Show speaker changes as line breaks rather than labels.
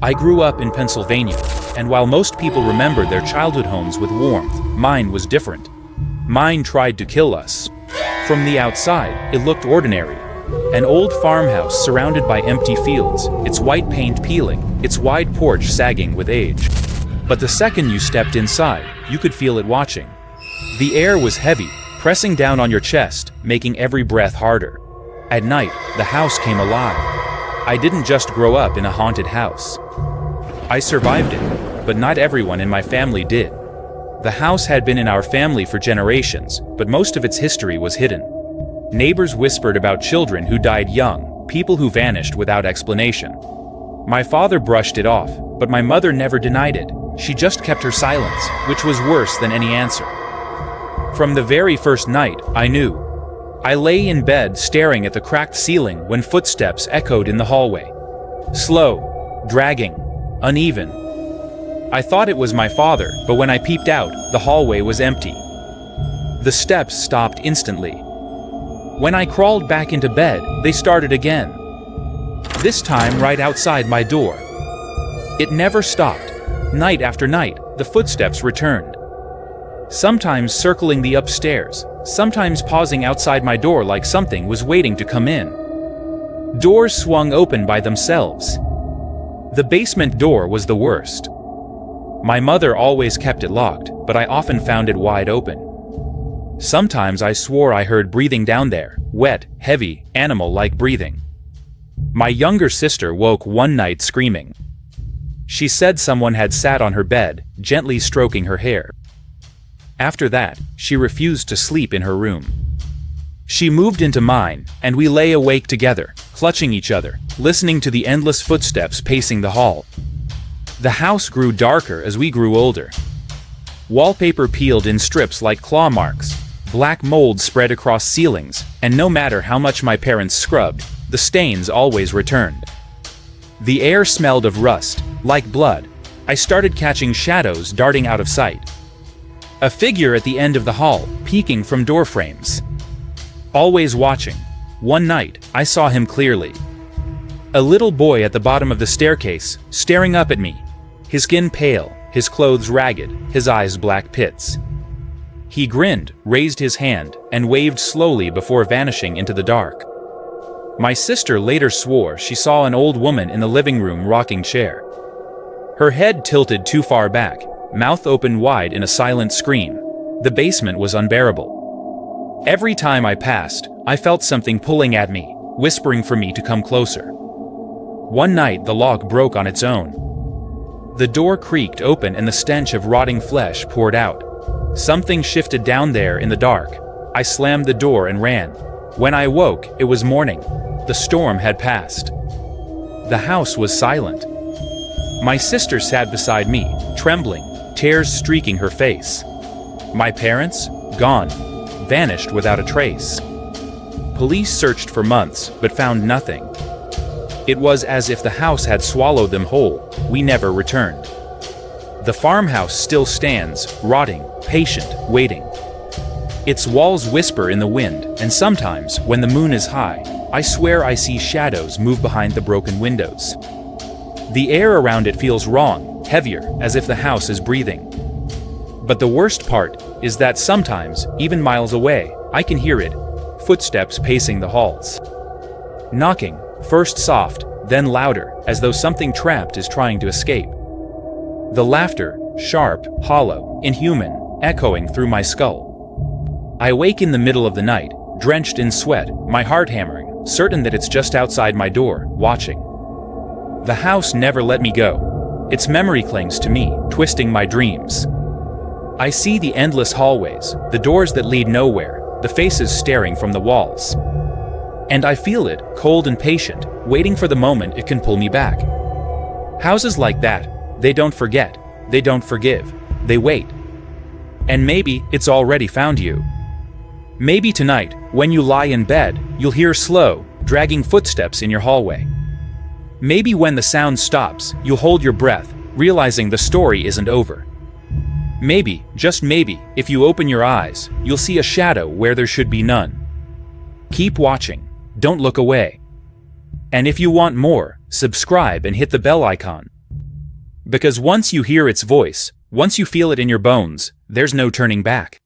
I grew up in Pennsylvania, and while most people remember their childhood homes with warmth, mine was different. Mine tried to kill us. From the outside, it looked ordinary. An old farmhouse surrounded by empty fields, its white paint peeling, its wide porch sagging with age. But the second you stepped inside, you could feel it watching. The air was heavy, pressing down on your chest, making every breath harder. At night, the house came alive. I didn't just grow up in a haunted house. I survived it, but not everyone in my family did. The house had been in our family for generations, but most of its history was hidden. Neighbors whispered about children who died young, people who vanished without explanation. My father brushed it off, but my mother never denied it. She just kept her silence, which was worse than any answer. From the very first night, I knew. I lay in bed staring at the cracked ceiling when footsteps echoed in the hallway. Slow, dragging, uneven. I thought it was my father, but when I peeped out, the hallway was empty. The steps stopped instantly. When I crawled back into bed, they started again. This time right outside my door. It never stopped. Night after night, the footsteps returned. Sometimes circling the upstairs, sometimes pausing outside my door like something was waiting to come in. Doors swung open by themselves. The basement door was the worst. My mother always kept it locked, but I often found it wide open. Sometimes I swore I heard breathing down there, wet, heavy, animal-like breathing. My younger sister woke one night screaming. She said someone had sat on her bed, gently stroking her hair. After that, she refused to sleep in her room. She moved into mine, and we lay awake together, clutching each other, listening to the endless footsteps pacing the hall. The house grew darker as we grew older. Wallpaper peeled in strips like claw marks, black mold spread across ceilings, and no matter how much my parents scrubbed, the stains always returned. The air smelled of rust, like blood. I started catching shadows darting out of sight. A figure at the end of the hall, peeking from door frames. Always watching. One night, I saw him clearly. A little boy at the bottom of the staircase, staring up at me. His skin pale, his clothes ragged, his eyes black pits. He grinned, raised his hand, and waved slowly before vanishing into the dark. My sister later swore she saw an old woman in the living room rocking chair. Her head tilted too far back, mouth open wide in a silent scream. The basement was unbearable. Every time I passed, I felt something pulling at me, whispering for me to come closer. One night, the lock broke on its own. The door creaked open and the stench of rotting flesh poured out. Something shifted down there in the dark. I slammed the door and ran. When I woke, it was morning. The storm had passed. The house was silent. My sister sat beside me, trembling, tears streaking her face. My parents? Gone. Vanished without a trace. Police searched for months, but found nothing. It was as if the house had swallowed them whole. We never returned. The farmhouse still stands, rotting, patient, waiting. Its walls whisper in the wind, and sometimes, when the moon is high, I swear I see shadows move behind the broken windows. The air around it feels wrong, heavier, as if the house is breathing. But the worst part is that sometimes, even miles away, I can hear it, footsteps pacing the halls. Knocking, first soft, then louder, as though something trapped is trying to escape. The laughter, sharp, hollow, inhuman, echoing through my skull. I wake in the middle of the night, drenched in sweat, my heart hammering, certain that it's just outside my door, watching. The house never let me go. Its memory clings to me, twisting my dreams. I see the endless hallways, the doors that lead nowhere, the faces staring from the walls. And I feel it, cold and patient, waiting for the moment it can pull me back. Houses like that, they don't forget, they don't forgive, they wait. And maybe it's already found you. Maybe tonight, when you lie in bed, you'll hear slow, dragging footsteps in your hallway. Maybe when the sound stops, you'll hold your breath, realizing the story isn't over. Maybe, just maybe, if you open your eyes, you'll see a shadow where there should be none. Keep watching, don't look away. And if you want more, subscribe and hit the bell icon. Because once you hear its voice, once you feel it in your bones, there's no turning back.